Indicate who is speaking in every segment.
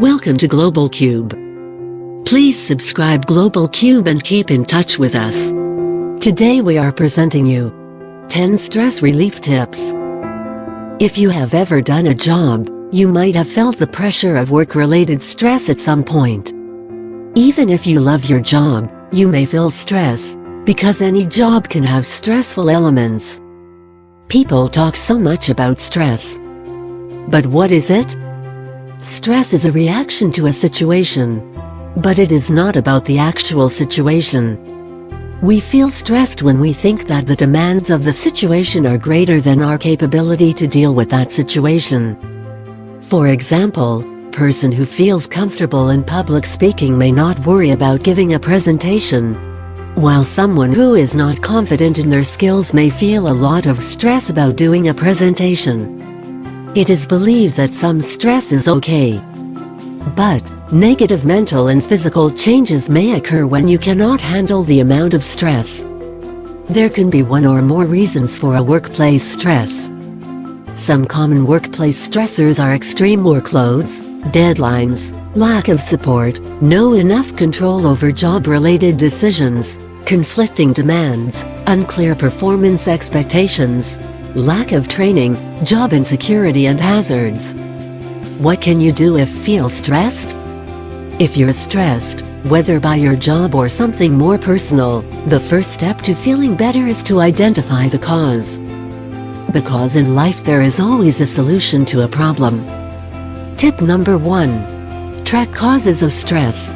Speaker 1: Welcome to Global Cube. Please subscribe Global Cube and keep in touch with us. Today we are presenting you 10 stress relief tips. If you have ever done a job, you might have felt the pressure of work-related stress at some point. Even if you love your job, you may feel stress, because any job can have stressful elements. People talk so much about stress. But what is it? Stress is a reaction to a situation. But it is not about the actual situation. We feel stressed when we think that the demands of the situation are greater than our capability to deal with that situation. For example, a person who feels comfortable in public speaking may not worry about giving a presentation, while someone who is not confident in their skills may feel a lot of stress about doing a presentation. It is believed that some stress is okay. But negative mental and physical changes may occur when you cannot handle the amount of stress. There can be one or more reasons for a workplace stress. Some common workplace stressors are extreme workloads, deadlines, lack of support, no enough control over job-related decisions, conflicting demands, unclear performance expectations, lack of training, job insecurity and hazards. What can you do if feel stressed? If you're stressed, whether by your job or something more personal, the first step to feeling better is to identify the cause. Because in life there is always a solution to a problem. Tip number 1. Track causes of stress.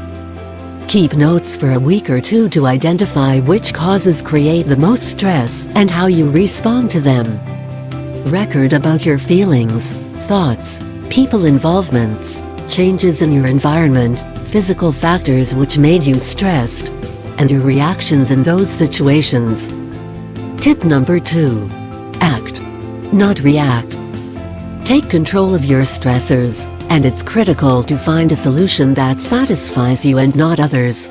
Speaker 1: Keep notes for a week or two to identify which causes create the most stress and how you respond to them. Record about your feelings, thoughts, people involvements, changes in your environment, physical factors which made you stressed, and your reactions in those situations. Tip number 2. Act, not react. Take control of your stressors, and it's critical to find a solution that satisfies you and not others.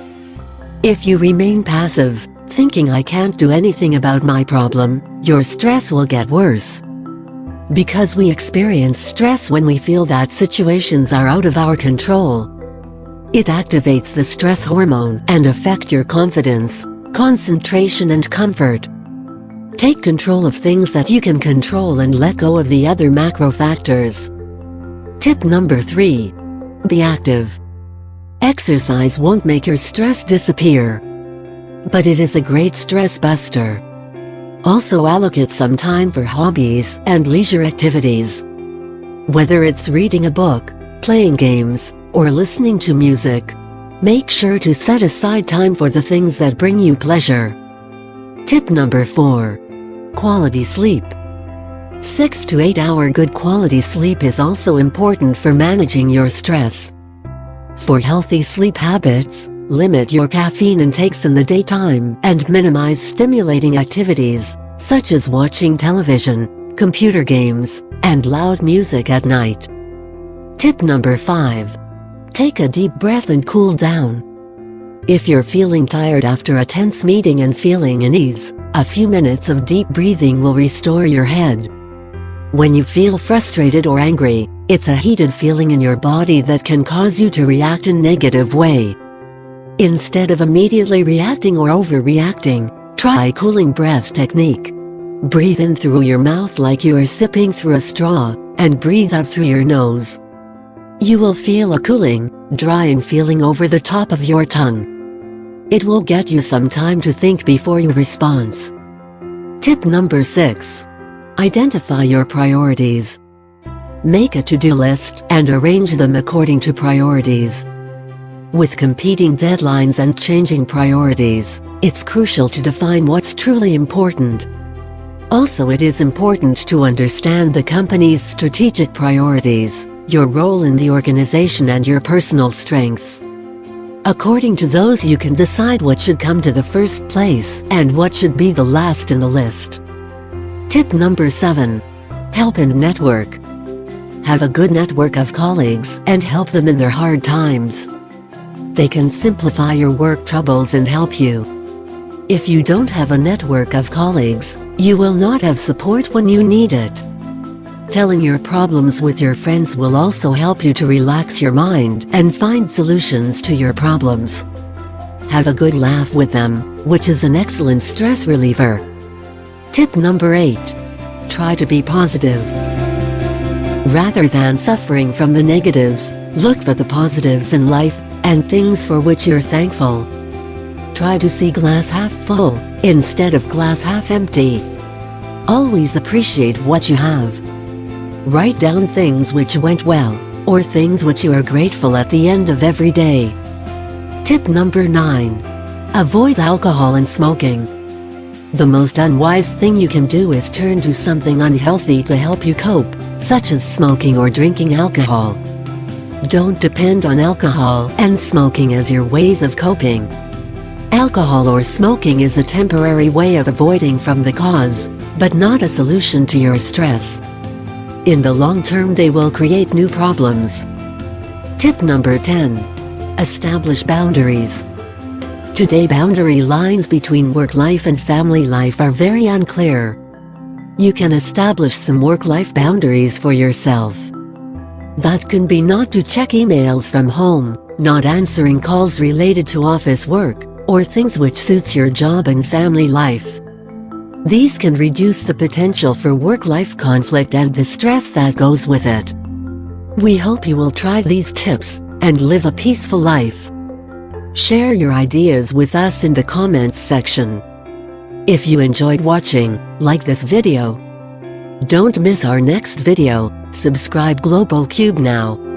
Speaker 1: If you remain passive, thinking I can't do anything about my problem, your stress will get worse. Because we experience stress when we feel that situations are out of our control. It activates the stress hormone and affects your confidence, concentration and comfort. Take control of things that you can control and let go of the other macro factors. Tip number 3. Be active. Exercise won't make your stress disappear, but it is a great stress buster. Also allocate some time for hobbies and leisure activities. Whether it's reading a book, playing games, or listening to music, make sure to set aside time for the things that bring you pleasure. Tip number 4. Quality sleep. 6 to 8 hour good quality sleep is also important for managing your stress. For healthy sleep habits, limit your caffeine intakes in the daytime and minimize stimulating activities, such as watching television, computer games, and loud music at night. Tip number 5. Take a deep breath and cool down. If you're feeling tired after a tense meeting and feeling unease, a few minutes of deep breathing will restore your head. When you feel frustrated or angry, it's a heated feeling in your body that can cause you to react in a negative way. Instead of immediately reacting or overreacting, try cooling breath technique. Breathe in through your mouth like you are sipping through a straw, and breathe out through your nose. You will feel a cooling, drying feeling over the top of your tongue. It will get you some time to think before you respond. Tip number 6. Identify your priorities. Make a to-do list and arrange them according to priorities. With competing deadlines and changing priorities, it's crucial to define what's truly important. Also, it is important to understand the company's strategic priorities, your role in the organization and your personal strengths. According to those, you can decide what should come to the first place and what should be the last in the list. Tip number 7. Help and network. Have a good network of colleagues and help them in their hard times. They can simplify your work troubles and help you. If you don't have a network of colleagues, you will not have support when you need it. Telling your problems with your friends will also help you to relax your mind and find solutions to your problems. Have a good laugh with them, which is an excellent stress reliever. Tip number 8. Try to be positive. Rather than suffering from the negatives, look for the positives in life and things for which you're thankful. Try to see glass half full instead of glass half empty. Always appreciate what you have. Write down things which went well, or things which you are grateful at the end of every day. Tip number 9. Avoid alcohol and smoking. The most unwise thing you can do is turn to something unhealthy to help you cope, such as smoking or drinking alcohol. Don't depend on alcohol and smoking as your ways of coping. Alcohol or smoking is a temporary way of avoiding from the cause, but not a solution to your stress. In the long term, they will create new problems. Tip number 10. Establish boundaries. Today, boundary lines between work life and family life are very unclear. You can establish some work-life boundaries for yourself. That can be not to check emails from home, not answering calls related to office work, or things which suits your job and family life. These can reduce the potential for work-life conflict and the stress that goes with it. We hope you will try these tips and live a peaceful life. Share your ideas with us in the comments section. If you enjoyed watching, like this video. Don't miss our next video. Subscribe Global Cube now.